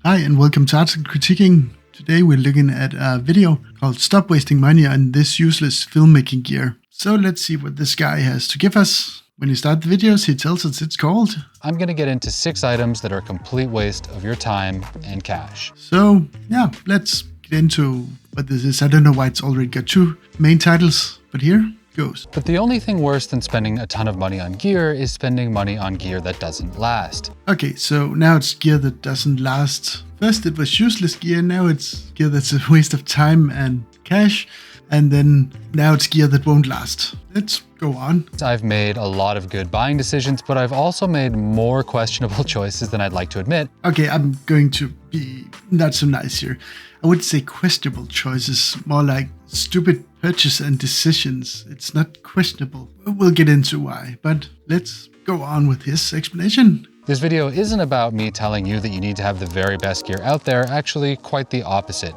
Hi and welcome to Article Critiquing. Today we're looking at a video called Stop Wasting Money on This Useless Filmmaking Gear. So let's see what this guy has to give us. When you start the videos, he tells us it's called. I'm going to get into 6 items that are a complete waste of your time and cash. So yeah, let's get into what this is. I don't know why it's already got 2 main titles, but here goes. But the only thing worse than spending a ton of money on gear is spending money on gear that doesn't last. Okay, so now it's gear that doesn't last. First it was useless gear, now it's gear that's a waste of time and cash. And then now it's gear that won't last. Let's go on. I've made a lot of good buying decisions, but I've also made more questionable choices than I'd like to admit. Okay, I'm going to be not so nice here. I would say questionable choices, more like stupid purchase and decisions. It's not questionable. We'll get into why, but let's go on with his explanation. This video isn't about me telling you that you need to have the very best gear out there, actually quite the opposite.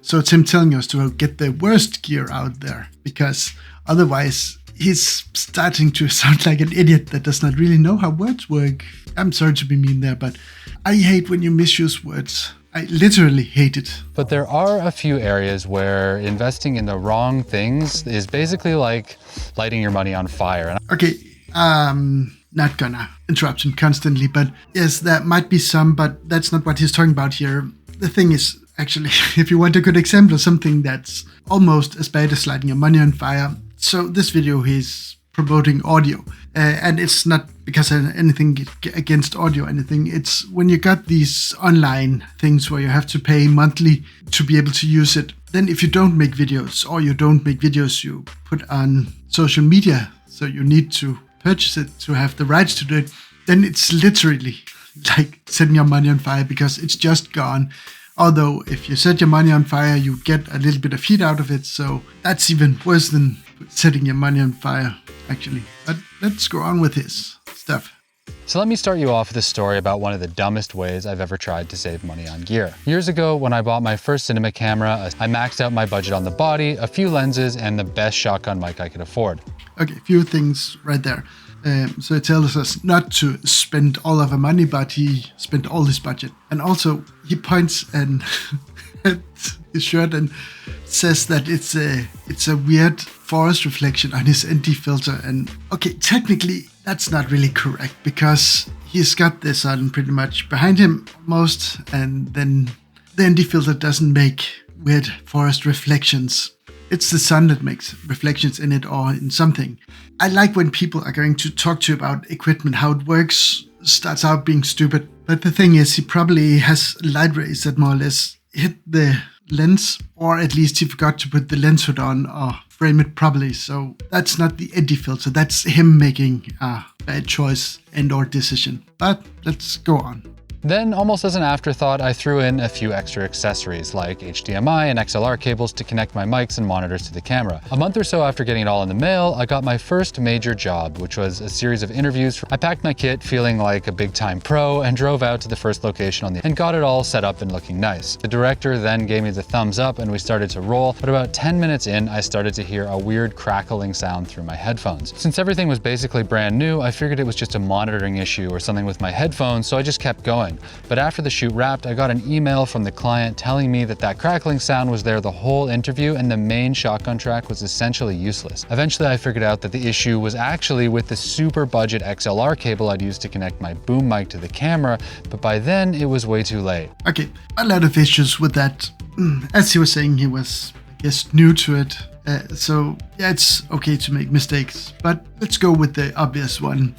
So it's him telling us to get the worst gear out there, because otherwise he's starting to sound like an idiot that does not really know how words work. I'm sorry to be mean there, but I hate when you misuse words. I literally hate it. But there are a few areas where investing in the wrong things is basically like lighting your money on fire. Okay, not gonna interrupt him constantly, but yes, there might be some, but that's not what he's talking about here. The thing is, actually, if you want a good example of something that's almost as bad as lighting your money on fire, so this video he's promoting audio, and it's not because of anything against audio or anything. It's when you got these online things where you have to pay monthly to be able to use it. Then if you don't make videos, or you don't make videos you put on social media, so you need to purchase it to have the rights to do it, then it's literally like setting your money on fire because it's just gone. Although if you set your money on fire, you get a little bit of heat out of it, so that's even worse than setting your money on fire, actually. But let's go on with his stuff. So let me start you off with a story about one of the dumbest ways I've ever tried to save money on gear. Years ago, when I bought my first cinema camera, I maxed out my budget on the body, a few lenses, and the best shotgun mic I could afford. Okay, a few things right there. So it tells us not to spend all of our money, but he spent all his budget. And also, he points and at his shirt and says that it's a weird forest reflection on his ND filter. And okay, technically, that's not really correct because he's got this on pretty much behind him almost, and then the ND filter doesn't make weird forest reflections. It's the sun that makes reflections in it or in something. I like when people are going to talk to you about equipment, how it works, starts out being stupid. But the thing is, he probably has light rays that more or less hit the lens, or at least he forgot to put the lens hood on or frame it properly. So that's not the ND filter, that's him making a bad choice and or decision. But let's go on. Then, almost as an afterthought, I threw in a few extra accessories like HDMI and XLR cables to connect my mics and monitors to the camera. A month or so after getting it all in the mail, I got my first major job, which was a series of interviews. I packed my kit feeling like a big-time pro and drove out to the first location and got it all set up and looking nice. The director then gave me the thumbs up and we started to roll, but about 10 minutes in, I started to hear a weird crackling sound through my headphones. Since everything was basically brand new, I figured it was just a monitoring issue or something with my headphones, so I just kept going. But after the shoot wrapped, I got an email from the client telling me that crackling sound was there the whole interview and the main shotgun track was essentially useless. Eventually, I figured out that the issue was actually with the super budget XLR cable I'd used to connect my boom mic to the camera, but by then it was way too late. Okay, a lot of issues with that. As he was saying, he was, I guess, new to it. So yeah, it's okay to make mistakes, but let's go with the obvious one.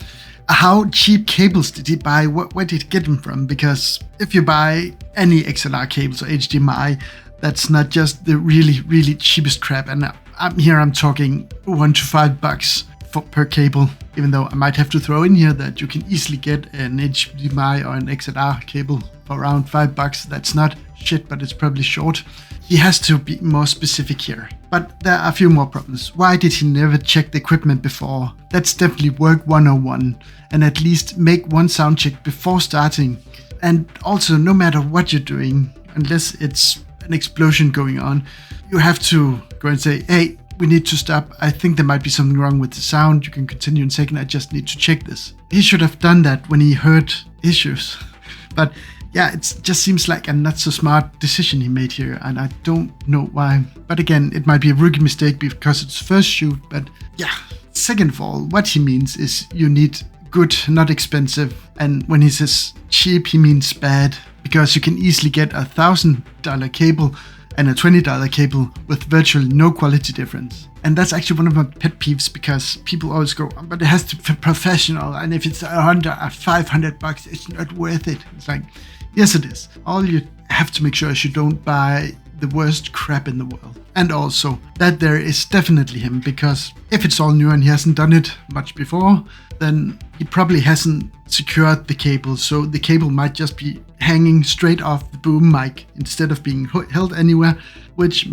How cheap cables did he buy? Where did he get them from? Because if you buy any XLR cables or HDMI, that's not just the really, really cheapest crap. And I'm talking $1 to $5 per cable, even though I might have to throw in here that you can easily get an HDMI or an XLR cable for around $5. That's not shit, but it's probably short. He has to be more specific here. But there are a few more problems. Why did he never check the equipment before? That's definitely work 101. And at least make one sound check before starting. And also, no matter what you're doing, unless it's an explosion going on, you have to go and say, hey, we need to stop. I think there might be something wrong with the sound. You can continue in a second. I just need to check this. He should have done that when he heard issues. But yeah, it just seems like a not so smart decision he made here, and I don't know why. But again, it might be a rookie mistake because it's first shoot, but yeah. Second of all, what he means is you need good, not expensive, and when he says cheap, he means bad, because you can easily get a $1,000 cable and a $20 cable with virtually no quality difference. And that's actually one of my pet peeves, because people always go, but it has to be professional, and if it's under $500, it's not worth it. It's like, yes, it is. All you have to make sure is you don't buy the worst crap in the world. And also that there is definitely him, because if it's all new and he hasn't done it much before, then he probably hasn't secured the cable, so the cable might just be hanging straight off the boom mic instead of being held anywhere, which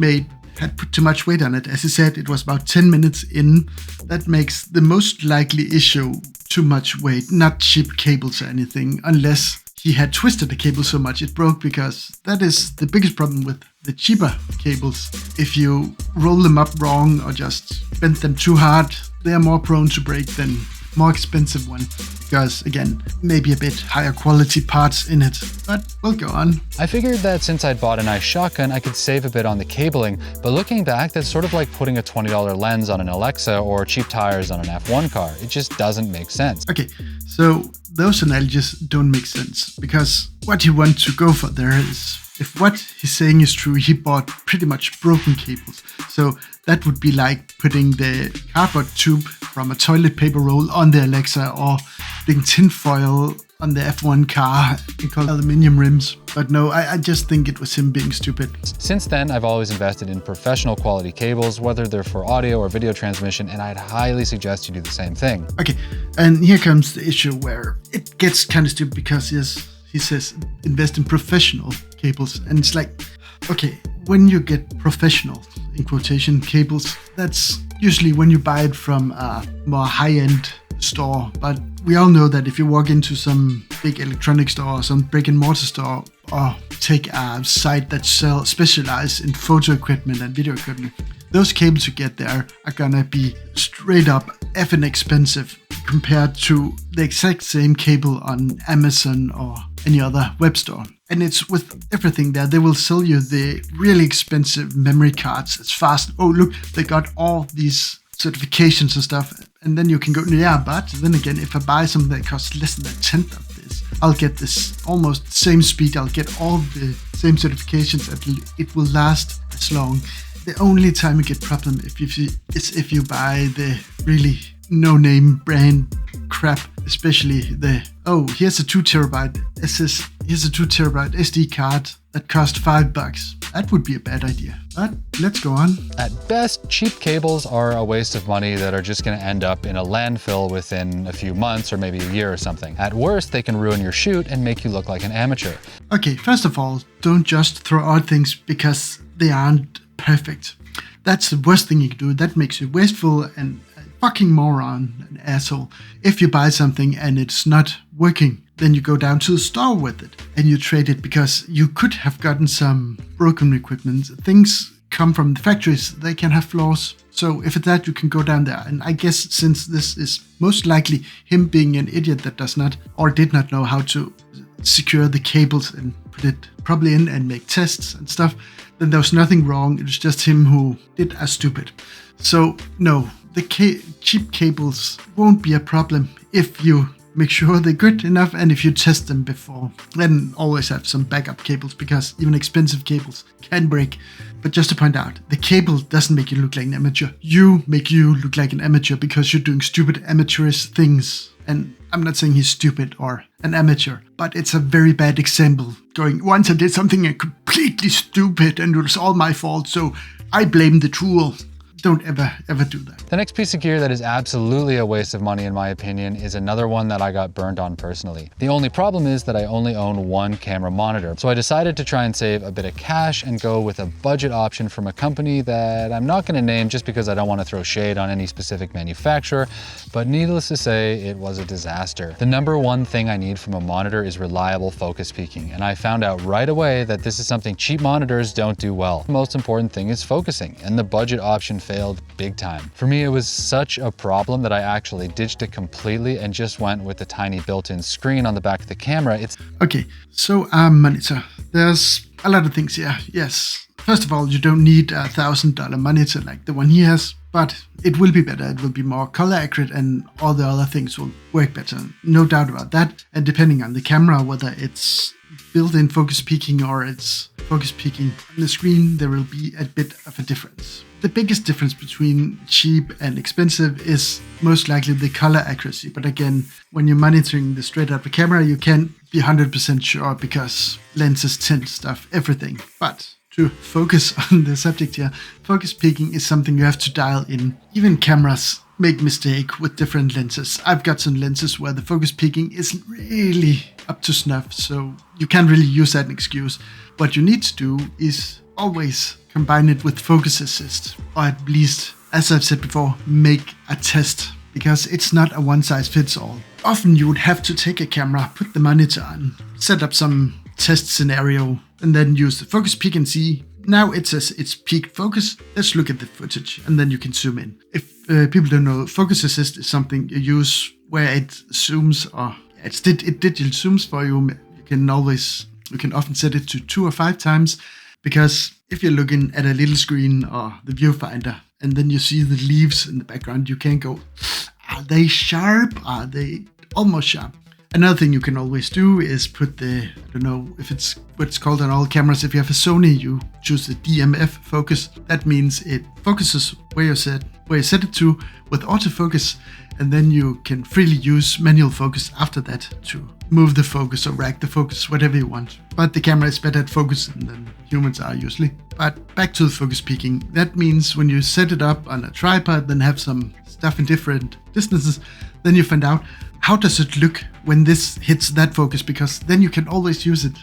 had put too much weight on it. As he said, it was about 10 minutes in. That makes the most likely issue too much weight, not cheap cables or anything, unless he had twisted the cable so much it broke, because that is the biggest problem with the cheaper cables. If you roll them up wrong or just bend them too hard, they are more prone to break than more expensive one, because again, maybe a bit higher quality parts in it, but we'll go on. I figured that since I'd bought a nice shotgun, I could save a bit on the cabling, but looking back, that's sort of like putting a $20 lens on an Alexa or cheap tires on an F1 car. It just doesn't make sense. Okay, so those analogies don't make sense, because what you want to go for there is, if what he's saying is true, he bought pretty much broken cables. So that would be like putting the cardboard tube from a toilet paper roll on the Alexa, or putting tinfoil on the F1 car and call aluminium rims. But no, I just think it was him being stupid. Since then, I've always invested in professional quality cables, whether they're for audio or video transmission, and I'd highly suggest you do the same thing. Okay, and here comes the issue where it gets kind of stupid, because he says invest in professional cables, and it's like, okay, when you get professional, in quotation, cables, that's usually when you buy it from a more high-end store. But we all know that if you walk into some big electronic store or some brick-and-mortar store, or take a site that specialize in photo equipment and video equipment, those cables you get there are gonna be straight up effing expensive compared to the exact same cable on Amazon or any other web store. And it's with everything there. They will sell you the really expensive memory cards as fast. Oh, look, they got all these certifications and stuff. And then you can go, yeah, but then again, if I buy something that costs less than a tenth of this, I'll get this almost same speed. I'll get all the same certifications. It will last as long. The only time you get problem is if you buy the really no-name brand crap, especially here's a 2 terabyte SD card that cost $5. That would be a bad idea. But let's go on. At best, cheap cables are a waste of money that are just going to end up in a landfill within a few months or maybe a year or something. At worst, they can ruin your shoot and make you look like an amateur. Okay, first of all, don't just throw out things because they aren't perfect. That's the worst thing you can do. That makes you wasteful and a fucking moron, an asshole. If you buy something and it's not working, then you go down to the store with it and you trade it, because you could have gotten some broken equipment. Things come from the factories, they can have flaws. So if it's that, you can go down there. And I guess since this is most likely him being an idiot that does not or did not know how to secure the cables and put it properly in and make tests and stuff, then there was nothing wrong. It was just him who did as stupid. So no, the cheap cables won't be a problem if you make sure they're good enough and if you test them before. Then always have some backup cables, because even expensive cables can break. But just to point out, the cable doesn't make you look like an amateur. You make you look like an amateur because you're doing stupid amateurish things. And I'm not saying he's stupid or an amateur, but it's a very bad example. Going, once I did something completely stupid and it was all my fault, so I blame the tool. Don't ever do that. The next piece of gear that is absolutely a waste of money in my opinion is another one that I got burned on personally. The only problem is that I only own one camera monitor. So I decided to try and save a bit of cash and go with a budget option from a company that I'm not gonna name just because I don't wanna throw shade on any specific manufacturer, but needless to say, it was a disaster. The number one thing I need from a monitor is reliable focus peaking, and I found out right away that this is something cheap monitors don't do well. The most important thing is focusing, and the budget option failed big time. For me, it was such a problem that I actually ditched it completely and just went with the tiny built-in screen on the back of the camera. Okay, so monitor. There's a lot of things here. Yes. First of all, you don't need a $1,000 monitor like the one he has, but it will be better. It will be more color accurate and all the other things will work better. No doubt about that. And depending on the camera, whether it's built-in focus peaking or it's focus peaking on the screen, there will be a bit of a difference. The biggest difference between cheap and expensive is most likely the color accuracy. But again, when you're monitoring the straight out of the camera, you can't be 100% sure because lenses tint stuff, everything. But to focus on the subject here, focus peaking is something you have to dial in. Even cameras make mistake with different lenses. I've got some lenses where the focus peaking isn't really up to snuff, so you can't really use that as an excuse. What you need to do is always combine it with focus assist, or at least, as I've said before, make a test, because it's not a one-size-fits-all. Often you would have to take a camera, put the monitor on, set up some test scenario, and then use the focus peak and see, now it says it's peak focus, let's look at the footage, and then you can zoom in. If people don't know, focus assist is something you use where it zooms, or it digital zooms for you. You can often set it to 2 or 5 times, because if you're looking at a little screen or the viewfinder, and then you see the leaves in the background, you can go, are they sharp? Are they almost sharp? Another thing you can always do is put the, I don't know if it's what it's called on all cameras. If you have a Sony, you choose the DMF focus. That means it focuses where you set it to with autofocus, and then you can freely use manual focus after that to move the focus or rack the focus, whatever you want. But the camera is better at focusing than humans are usually. But back to the focus peaking. That means when you set it up on a tripod, then have some stuff in different distances, then you find out, how does it look when this hits that focus? Because then you can always use it.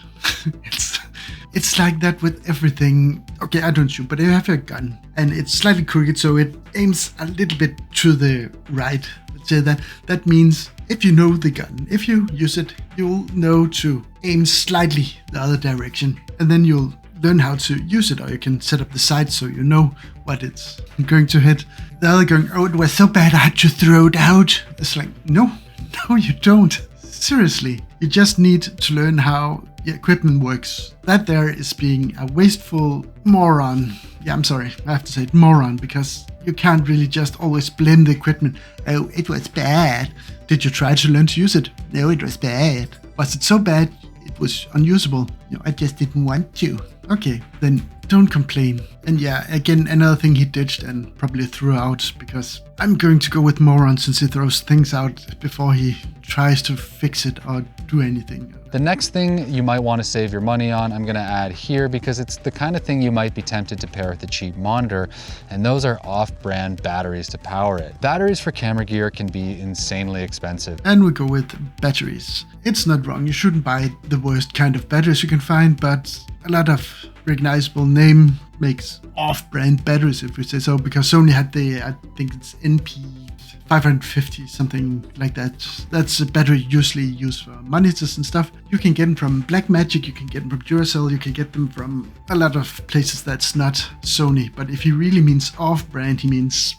It's like that with everything. Okay, I don't shoot, but I have a gun and it's slightly crooked, so it aims a little bit to the right. Let's say that. That means if you know the gun, if you use it, you'll know to aim slightly the other direction, and then you'll learn how to use it, or you can set up the sights so you know what it's going to hit. The other going, oh, it was so bad I had to throw it out. It's like, no, you don't. Seriously, you just need to learn how your equipment works. That there is being a wasteful moron. Yeah, I'm sorry, I have to say it, moron, because you can't really just always blame the equipment. Oh, it was bad. Did you try to learn to use it? No, it was bad. Was it so bad it was unusable? No, I just didn't want to. Okay, then don't complain. And yeah, again, another thing he ditched and probably threw out, because I'm going to go with moron since he throws things out before he tries to fix it or do anything. The next thing you might want to save your money on, I'm going to add here because it's the kind of thing you might be tempted to pair with a cheap monitor, and those are off-brand batteries to power it. Batteries for camera gear can be insanely expensive. And we go with batteries. It's not wrong, you shouldn't buy the worst kind of batteries you can find, but a lot of recognizable name makes off-brand batteries, if we say so, because Sony had the, I think it's NP 550, something like that. That's a battery usually used for monitors and stuff. You can get them from Blackmagic, you can get them from Duracell, you can get them from a lot of places that's not Sony. But if he really means off-brand, he means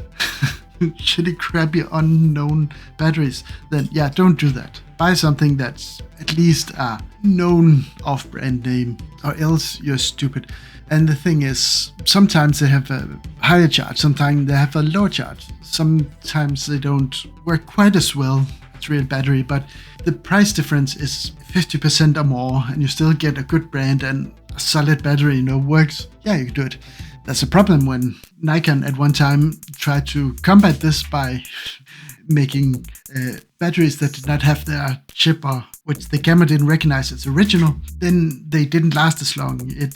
shitty, crappy, unknown batteries, then yeah, don't do that. Buy something that's at least a known off-brand name, or else you're stupid. And the thing is, sometimes they have a higher charge, sometimes they have a lower charge. Sometimes they don't work quite as well as real battery, but the price difference is 50% or more, and you still get a good brand and a solid battery, works. Yeah, you can do it. That's a problem when Nikon at one time tried to combat this by making batteries that did not have their chip, or which the camera didn't recognize as original. Then they didn't last as long. It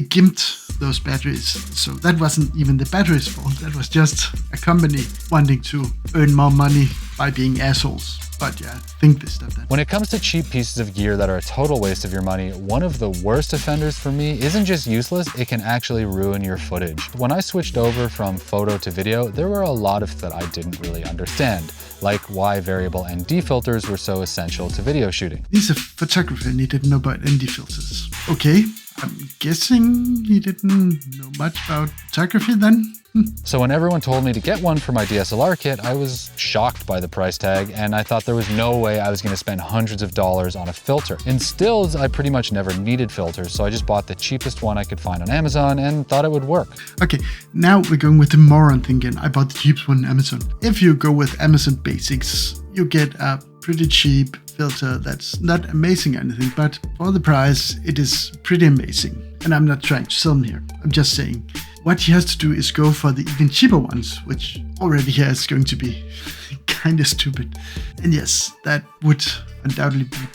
gimped those batteries. So that wasn't even the battery's fault. That was just a company wanting to earn more money by being assholes. But yeah, think this stuff. When it comes to cheap pieces of gear that are a total waste of your money, one of the worst offenders for me isn't just useless, it can actually ruin your footage. When I switched over from photo to video, there were a lot of that I didn't really understand, like why variable ND filters were so essential to video shooting. He's a photographer and he didn't know about ND filters. Okay, I'm guessing he didn't know much about photography then. So when everyone told me to get one for my DSLR kit, I was shocked by the price tag, and I thought there was no way I was going to spend hundreds of dollars on a filter. In stills, I pretty much never needed filters, so I just bought the cheapest one I could find on Amazon and thought it would work. Okay, now we're going with the moron thinking. I bought the cheapest one on Amazon. If you go with Amazon Basics, you get a pretty cheap filter that's not amazing or anything, but for the price, it is pretty amazing. And I'm not trying to sell them here. I'm just saying what he has to do is go for the even cheaper ones, which already here is going to be kind of stupid. And yes, that would undoubtedly be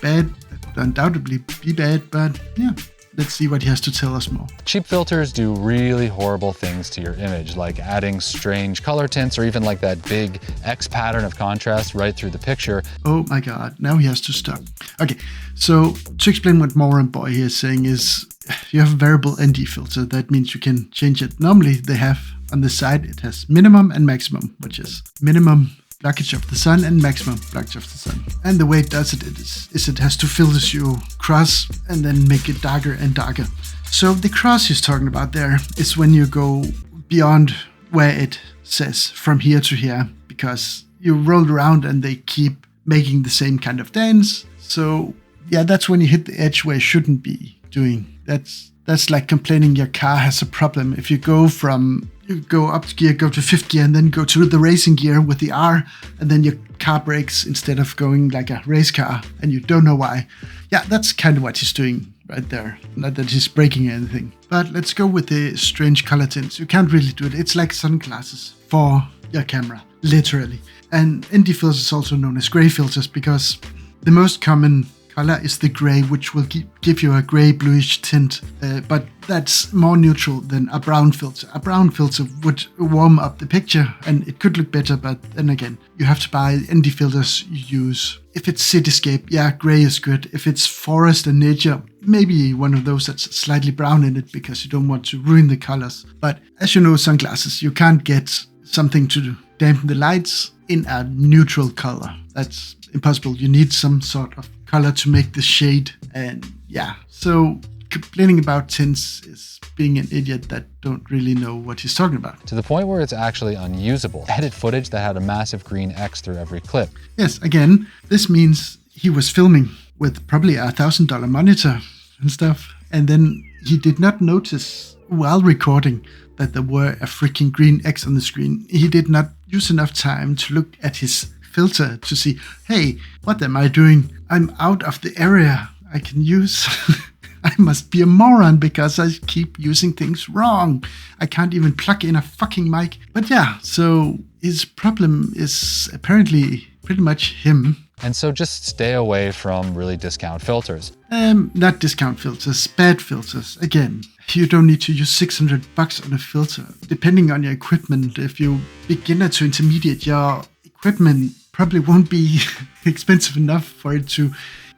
bad. But yeah. Let's see what he has to tell us more. Cheap filters do really horrible things to your image, like adding strange color tints or even like that big X pattern of contrast right through the picture. Oh my God, now he has to stop. Okay, so to explain what Moran Boy here is saying is you have a variable ND filter. That means you can change it. Normally they have on the side, it has minimum and maximum, which is minimum blockage of the sun and maximum blockage of the sun. And the way it does it is it has two filters you cross and then make it darker and darker. So the cross he's talking about there is when you go beyond where it says from here to here, because you roll around and they keep making the same kind of dance. So yeah, that's when you hit the edge where you shouldn't be doing. That's like complaining your car has a problem. If you go up to gear, go to fifth gear, and then go to the racing gear with the R, and then your car brakes instead of going like a race car, and you don't know why. Yeah, that's kind of what he's doing right there. Not that he's breaking anything. But let's go with the strange color tints. You can't really do it. It's like sunglasses for your camera, literally. And ND filters is also known as gray filters because the most common color is the gray, which will give you a gray bluish tint, but that's more neutral than a brown filter. A brown filter would warm up the picture and it could look better, but then again, you have to buy ND filters you use. If it's cityscape, yeah, gray is good. If it's forest and nature, maybe one of those that's slightly brown in it because you don't want to ruin the colors. But as you know, sunglasses, you can't get something to dampen the lights in a neutral color. That's impossible. You need some sort of color to make the shade. And yeah, so complaining about tints is being an idiot that don't really know what he's talking about. To the point where it's actually unusable. Edit footage that had a massive green X through every clip. Yes, again, this means he was filming with probably a $1,000 monitor and stuff. And then he did not notice while recording that there were a freaking green X on the screen. He did not use enough time to look at his filter to see, hey, what am I doing? I'm out of the area I can use. I must be a moron because I keep using things wrong. I can't even plug in a fucking mic. But yeah, so his problem is apparently pretty much him. And so just stay away from really discount filters. Not discount filters, bad filters. Again, you don't need to use $600 on a filter. Depending on your equipment, if you're beginner to intermediate, your equipment probably won't be expensive enough for it to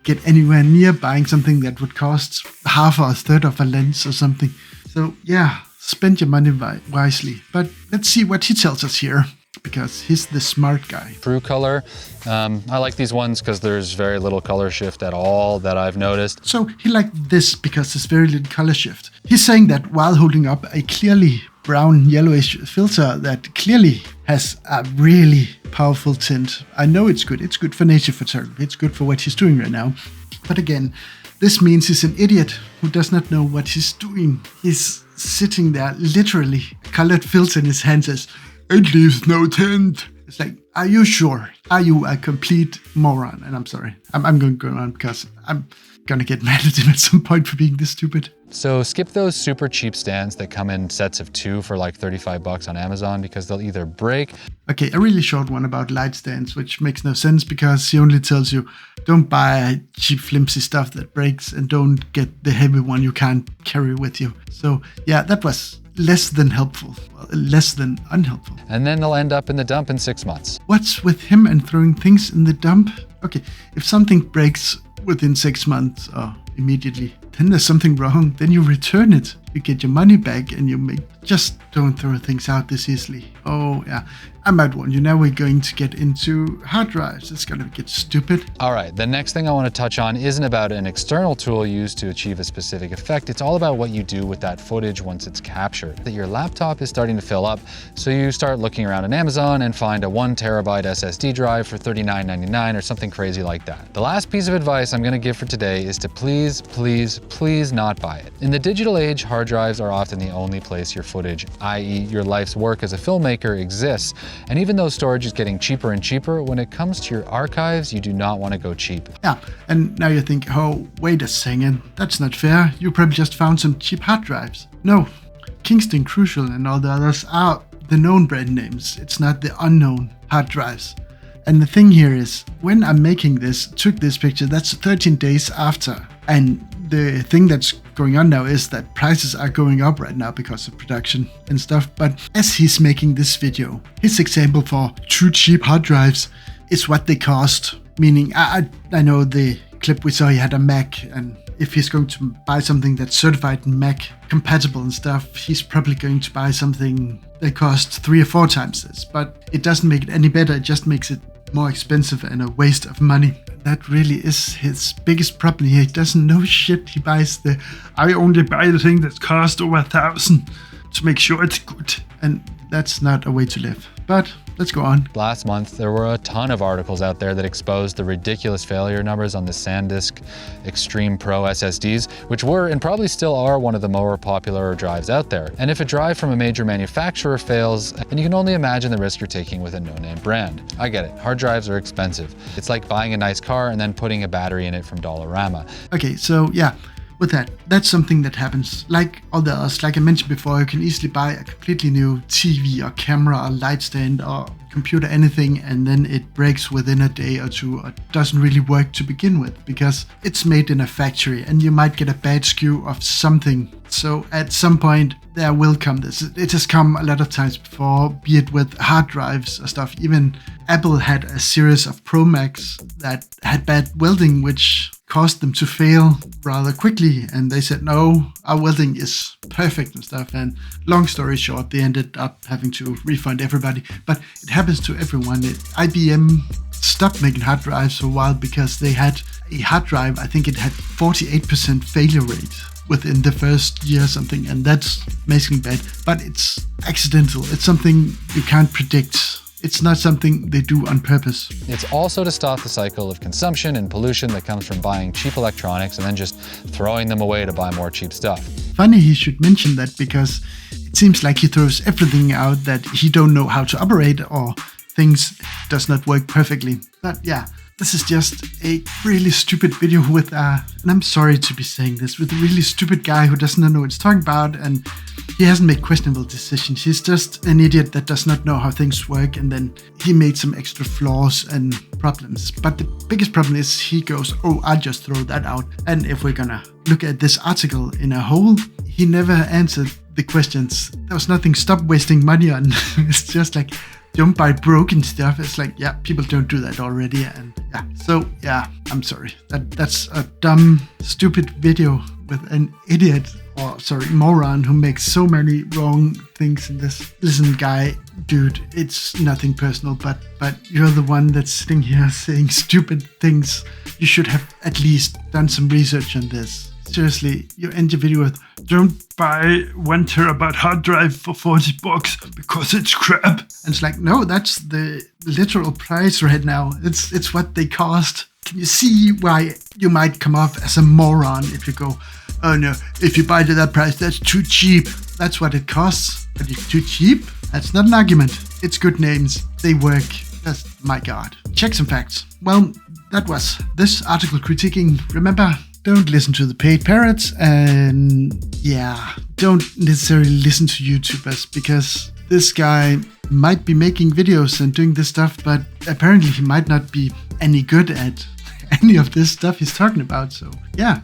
get anywhere near buying something that would cost half or a third of a lens or something. So yeah, spend your money wisely. But let's see what he tells us here, because he's the smart guy. True color. I like these ones because there's very little color shift at all that I've noticed. So he liked this because there's very little color shift. He's saying that while holding up a clearly brown yellowish filter that clearly has a really powerful tint. I know it's good. It's good for nature photography. It's good for what he's doing right now. But again, this means he's an idiot who does not know what he's doing. He's sitting there, literally, colored filter in his hand says, "It leaves no tint." It's like, are you sure? Are you a complete moron? And I'm sorry. I'm going to go on because I'm going to get mad at him at some point for being this stupid. So skip those super cheap stands that come in sets of 2 for like $35 on Amazon because they'll either break. Okay, a really short one about light stands, which makes no sense because he only tells you don't buy cheap flimsy stuff that breaks and don't get the heavy one you can't carry with you. So yeah, that was less than helpful, less than unhelpful. And then they'll end up in the dump in 6 months. What's with him and throwing things in the dump? Okay, if something breaks within 6 months or immediately, then there's something wrong. Then you return it. you get your money back and just don't throw things out this easily. Oh yeah, I might warn you, now we're going to get into hard drives. It's gonna get stupid. All right, the next thing I want to touch on isn't about an external tool used to achieve a specific effect. It's all about what you do with that footage once it's captured. That your laptop is starting to fill up, so you start looking around on Amazon and find a 1 terabyte SSD drive for $39.99 or something crazy like that. The last piece of advice I'm going to give for today is to please, please, please not buy it. In the digital age, hard drives are often the only place your footage, i.e. your life's work as a filmmaker, exists. And even though storage is getting cheaper and cheaper, when it comes to your archives, you do not want to go cheap. Yeah, and now you think, oh, wait a second, that's not fair. You probably just found some cheap hard drives. No, Kingston, Crucial, and all the others are the known brand names. It's not the unknown hard drives. And the thing here is, when I'm making this, took this picture, that's 13 days after. And the thing that's going on now is that prices are going up right now because of production and stuff. But as he's making this video, his example for 2 cheap hard drives is what they cost. Meaning, I know the clip we saw, he had a Mac, and if he's going to buy something that's certified Mac compatible and stuff, he's probably going to buy something that costs 3 or 4 times this. But it doesn't make it any better, it just makes it more expensive and a waste of money. That really is his biggest problem here. He doesn't know shit. He buys I only buy the thing that costs over 1,000 to make sure it's good. And that's not a way to live. But let's go on. Last month, there were a ton of articles out there that exposed the ridiculous failure numbers on the SanDisk Extreme Pro SSDs, which were and probably still are one of the more popular drives out there. And if a drive from a major manufacturer fails, then you can only imagine the risk you're taking with a no-name brand. I get it, hard drives are expensive. It's like buying a nice car and then putting a battery in it from Dollarama. Okay, so yeah. With that's something that happens. Like all the others, like I mentioned before, you can easily buy a completely new TV or camera or light stand or computer, anything, and then it breaks within a day or 2 or doesn't really work to begin with because it's made in a factory and you might get a bad SKU of something. So at some point there will come this. It has come a lot of times before, be it with hard drives or stuff. Even Apple had a series of Pro Macs that had bad welding, which caused them to fail rather quickly, and they said no, our welding is perfect and stuff, and long story short, they ended up having to refund everybody. But it happens to everyone. IBM stopped making hard drives for a while because they had a hard drive, I think it had 48% failure rate within the first year or something, and that's amazingly bad. But it's accidental. It's something you can't predict. It's not something they do on purpose. It's also to stop the cycle of consumption and pollution that comes from buying cheap electronics and then just throwing them away to buy more cheap stuff. Funny he should mention that, because it seems like he throws everything out that he don't know how to operate or things does not work perfectly. But yeah, this is just a really stupid video with and I'm sorry to be saying this, with a really stupid guy who doesn't know what he's talking about, and he hasn't made questionable decisions. He's just an idiot that does not know how things work, and then he made some extra flaws and problems. But the biggest problem is he goes, oh, I'll just throw that out. And if we're gonna look at this article in a whole, he never answered the questions. There was nothing stop wasting money on. It's just like, don't buy broken stuff. It's like, yeah, people don't do that already. And yeah, so yeah, I'm sorry. That's a dumb, stupid video with an idiot, or sorry, moron who makes so many wrong things in this. Listen, guy, dude, it's nothing personal, but you're the one that's sitting here saying stupid things. You should have at least done some research on this. Seriously, you end your video with, don't buy 1 terabyte hard drive for $40 because it's crap. And it's like, no, that's the literal price right now. It's what they cost. Can you see why you might come off as a moron if you go, oh no, if you buy it at that price, that's too cheap. That's what it costs. But it's too cheap? That's not an argument. It's good names. They work. Just, my God. Check some facts. Well, that was this article critiquing. Remember, don't listen to the paid parrots, and yeah, don't necessarily listen to YouTubers, because this guy might be making videos and doing this stuff, but apparently he might not be any good at any of this stuff he's talking about. So yeah.